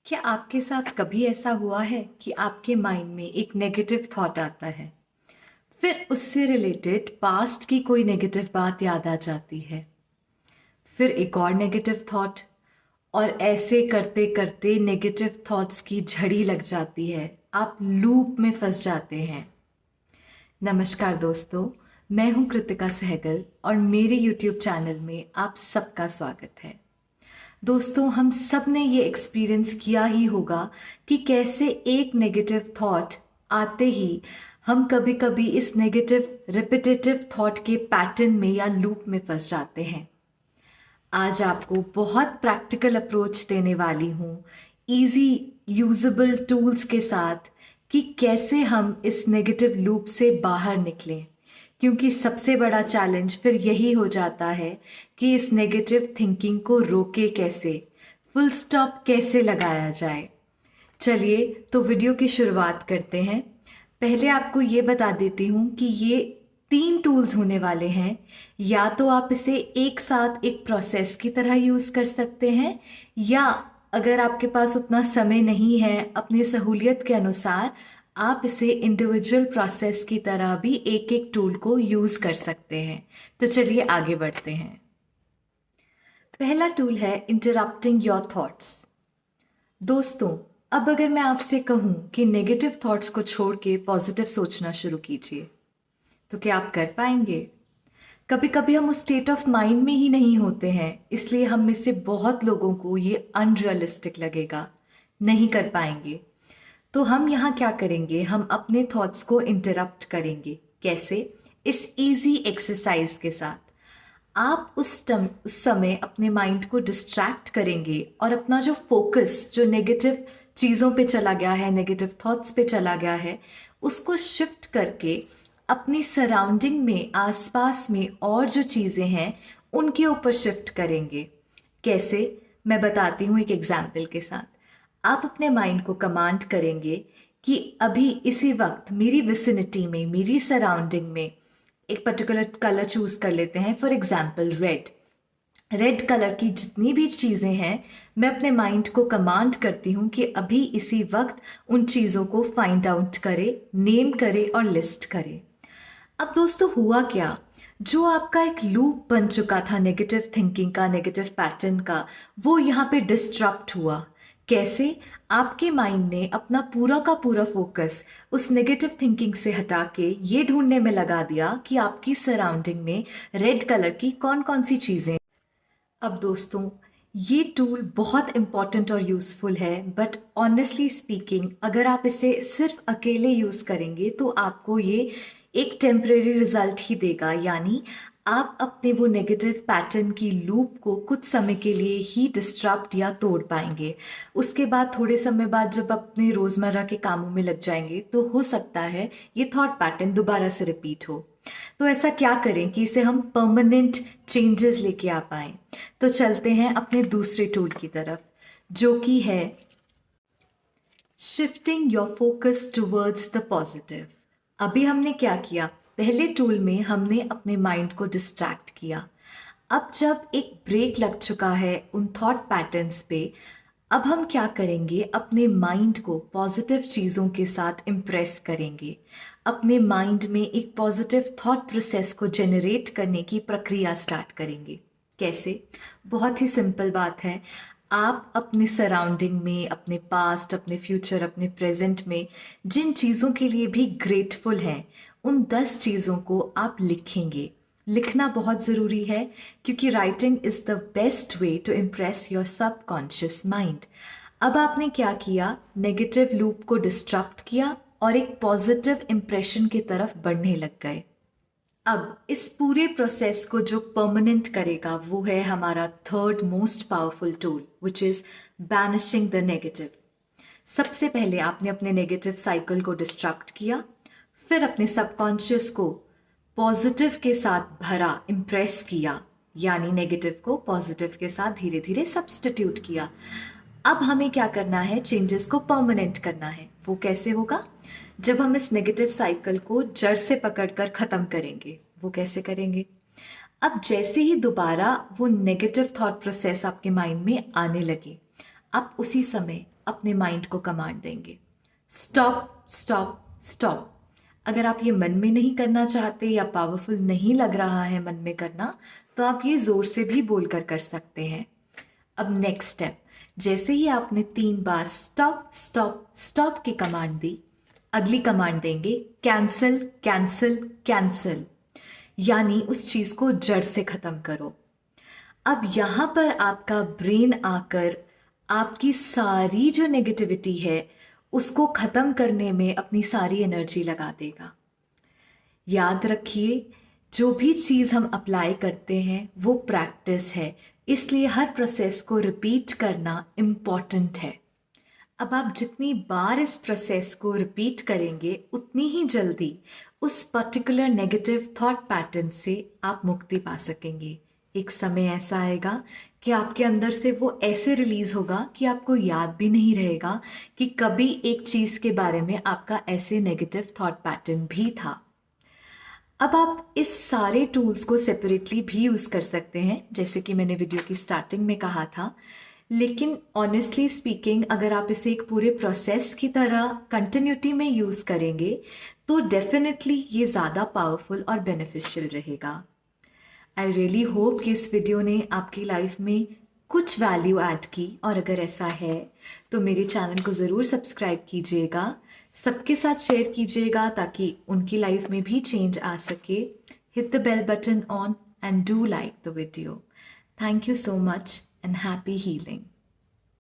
क्या आपके साथ कभी ऐसा हुआ है कि आपके माइंड में एक नेगेटिव थॉट आता है, फिर उससे रिलेटेड पास्ट की कोई नेगेटिव बात याद आ जाती है, फिर एक और नेगेटिव थॉट, और ऐसे करते करते नेगेटिव थॉट्स की झड़ी लग जाती है, आप लूप में फंस जाते हैं। नमस्कार दोस्तों, मैं हूं कृतिका सहगल और मेरे YouTube चैनल में आप सबका स्वागत है। दोस्तों, हम सब ने ये एक्सपीरियंस किया ही होगा कि कैसे एक नेगेटिव थॉट आते ही हम कभी कभी इस नेगेटिव रिपीटेटिव थॉट के पैटर्न में या लूप में फंस जाते हैं। आज आपको बहुत प्रैक्टिकल अप्रोच देने वाली हूँ, इजी यूजेबल टूल्स के साथ, कि कैसे हम इस नेगेटिव लूप से बाहर निकलें। क्योंकि सबसे बड़ा चैलेंज फिर यही हो जाता है कि इस नेगेटिव थिंकिंग को रोके कैसे, फुल स्टॉप कैसे लगाया जाए। चलिए तो वीडियो की शुरुआत करते हैं। पहले आपको ये बता देती हूँ कि ये 3 टूल्स होने वाले हैं। या तो आप इसे एक साथ एक प्रोसेस की तरह यूज़ कर सकते हैं, या अगर आपके पास उतना समय नहीं है, अपनी सहूलियत के अनुसार आप इसे इंडिविजुअल प्रोसेस की तरह भी एक एक टूल को यूज़ कर सकते हैं। तो चलिए आगे बढ़ते हैं। पहला टूल है इंटरप्टिंग योर थॉट्स। दोस्तों, अब अगर मैं आपसे कहूं कि नेगेटिव थॉट्स को छोड़ के पॉजिटिव सोचना शुरू कीजिए, तो क्या आप कर पाएंगे? कभी कभी हम उस स्टेट ऑफ माइंड में ही नहीं होते हैं, इसलिए हम में से बहुत लोगों को ये अनरियलिस्टिक लगेगा, नहीं कर पाएंगे। तो हम यहाँ क्या करेंगे, हम अपने थॉट्स को इंटरप्ट करेंगे। कैसे? इस इजी एक्सरसाइज के साथ। आप उस समय अपने माइंड को डिस्ट्रैक्ट करेंगे और अपना जो फोकस जो नेगेटिव चीज़ों पे चला गया है, नेगेटिव थॉट्स पे चला गया है, उसको शिफ्ट करके अपनी सराउंडिंग में, आसपास में और जो चीज़ें हैं उनके ऊपर शिफ्ट करेंगे। कैसे? मैं बताती हूँ एक एग्जाम्पल के साथ। आप अपने माइंड को कमांड करेंगे कि अभी इसी वक्त मेरी विसिनिटी में, मेरी सराउंडिंग में एक पर्टिकुलर कलर चूज कर लेते हैं, for example red. Red colour की जितनी भी चीज़ें हैं, मैं अपने माइंड को कमांड करती हूँ कि अभी इसी वक्त उन चीज़ों को फाइंड आउट करे, नेम करे और लिस्ट करे। अब दोस्तों, हुआ क्या? जो आपका एक लूप बन चुका था नेगेटिव थिंकिंग का, नेगेटिव पैटर्न का, वो यहाँ पे डिस्टरप्ट हुआ। कैसे? आपके माइंड ने अपना पूरा का पूरा फोकस उस नेगेटिव थिंकिंग से हटा के ये ढूंढने में लगा दिया कि आपकी सराउंडिंग में रेड कलर की कौन कौन सी चीज़ें। अब दोस्तों, ये टूल बहुत इंपॉर्टेंट और यूज़फुल है, बट ऑनेस्टली स्पीकिंग अगर आप इसे सिर्फ अकेले यूज़ करेंगे तो आपको ये एक टेम्परेरी रिजल्ट ही देगा। यानी आप अपने वो नेगेटिव पैटर्न की लूप को कुछ समय के लिए ही डिस्टर्ब या तोड़ पाएंगे। उसके बाद थोड़े समय बाद जब अपने रोज़मर्रा के कामों में लग जाएंगे तो हो सकता है ये थॉट पैटर्न दोबारा से रिपीट हो। तो ऐसा क्या करें कि इसे हम परमानेंट चेंजेस लेके आ पाए। तो चलते हैं अपने दूसरे टूल की तरफ, जो कि है shifting your focus towards the positive. अभी हमने क्या किया? पहले टूल में हमने अपने माइंड को डिस्ट्रैक्ट किया। अब जब एक ब्रेक लग चुका है उन थॉट पैटर्न्स पे, अब हम क्या करेंगे? अपने माइंड को पॉजिटिव चीज़ों के साथ इम्प्रेस करेंगे। अपने माइंड में एक पॉजिटिव थॉट प्रोसेस को जनरेट करने की प्रक्रिया स्टार्ट करेंगे। कैसे? बहुत ही सिंपल बात है। आप अपने सराउंडिंग में, अपने पास्ट, अपने फ्यूचर, अपने प्रेजेंट में जिन चीज़ों के लिए भी ग्रेटफुल हैं, उन 10 चीज़ों को आप लिखेंगे। लिखना बहुत ज़रूरी है, क्योंकि writing is the best way to impress your subconscious mind. अब आपने क्या किया? नेगेटिव लूप को डिस्ट्रप्ट किया और एक पॉजिटिव इम्प्रेशन की तरफ बढ़ने लग गए। अब इस पूरे प्रोसेस को जो परमानेंट करेगा वो है हमारा third most powerful tool, which is banishing the negative. सबसे पहले आपने अपने नेगेटिव साइकिल को डिस्ट्रक्ट किया, फिर अपने सबकॉन्शियस को पॉजिटिव के साथ भरा, इम्प्रेस किया, यानी नेगेटिव को पॉजिटिव के साथ धीरे धीरे सब्स्टिट्यूट किया। अब हमें क्या करना है? चेंजेस को परमानेंट करना है। वो कैसे होगा? जब हम इस नेगेटिव साइकिल को जड़ से पकड़कर खत्म करेंगे। वो कैसे करेंगे? अब जैसे ही दोबारा वो नेगेटिव थॉट प्रोसेस आपके माइंड में आने लगे, आप उसी समय अपने माइंड को कमांड देंगे, स्टॉप स्टॉप स्टॉप। अगर आप ये मन में नहीं करना चाहते या पावरफुल नहीं लग रहा है मन में करना, तो आप ये ज़ोर से भी बोलकर कर सकते हैं। अब नेक्स्ट स्टेप, जैसे ही आपने 3 बार स्टॉप स्टॉप स्टॉप की कमांड दी, अगली कमांड देंगे कैंसिल कैंसिल कैंसिल, यानी उस चीज़ को जड़ से ख़त्म करो। अब यहाँ पर आपका ब्रेन आकर आपकी सारी जो नेगेटिविटी है उसको ख़त्म करने में अपनी सारी एनर्जी लगा देगा। याद रखिए, जो भी चीज़ हम अप्लाई करते हैं वो प्रैक्टिस है, इसलिए हर प्रोसेस को रिपीट करना इम्पॉर्टेंट है। अब आप जितनी बार इस प्रोसेस को रिपीट करेंगे उतनी ही जल्दी उस पर्टिकुलर नेगेटिव थॉट पैटर्न से आप मुक्ति पा सकेंगे। एक समय ऐसा आएगा कि आपके अंदर से वो ऐसे रिलीज होगा कि आपको याद भी नहीं रहेगा कि कभी एक चीज़ के बारे में आपका ऐसे नेगेटिव थॉट पैटर्न भी था। अब आप इस सारे टूल्स को सेपरेटली भी यूज़ कर सकते हैं, जैसे कि मैंने वीडियो की स्टार्टिंग में कहा था, लेकिन ऑनेस्टली स्पीकिंग अगर आप इसे एक पूरे प्रोसेस की तरह कंटिन्यूटी में यूज़ करेंगे तो डेफिनेटली ये ज़्यादा पावरफुल और बेनिफिशियल रहेगा। आई रियली होप कि इस वीडियो ने आपकी लाइफ में कुछ वैल्यू ऐड की, और अगर ऐसा है तो मेरे चैनल को ज़रूर सब्सक्राइब कीजिएगा, सबके साथ शेयर कीजिएगा ताकि उनकी लाइफ में भी चेंज आ सके। Hit the bell button on and do like the video. Thank you so much and happy healing.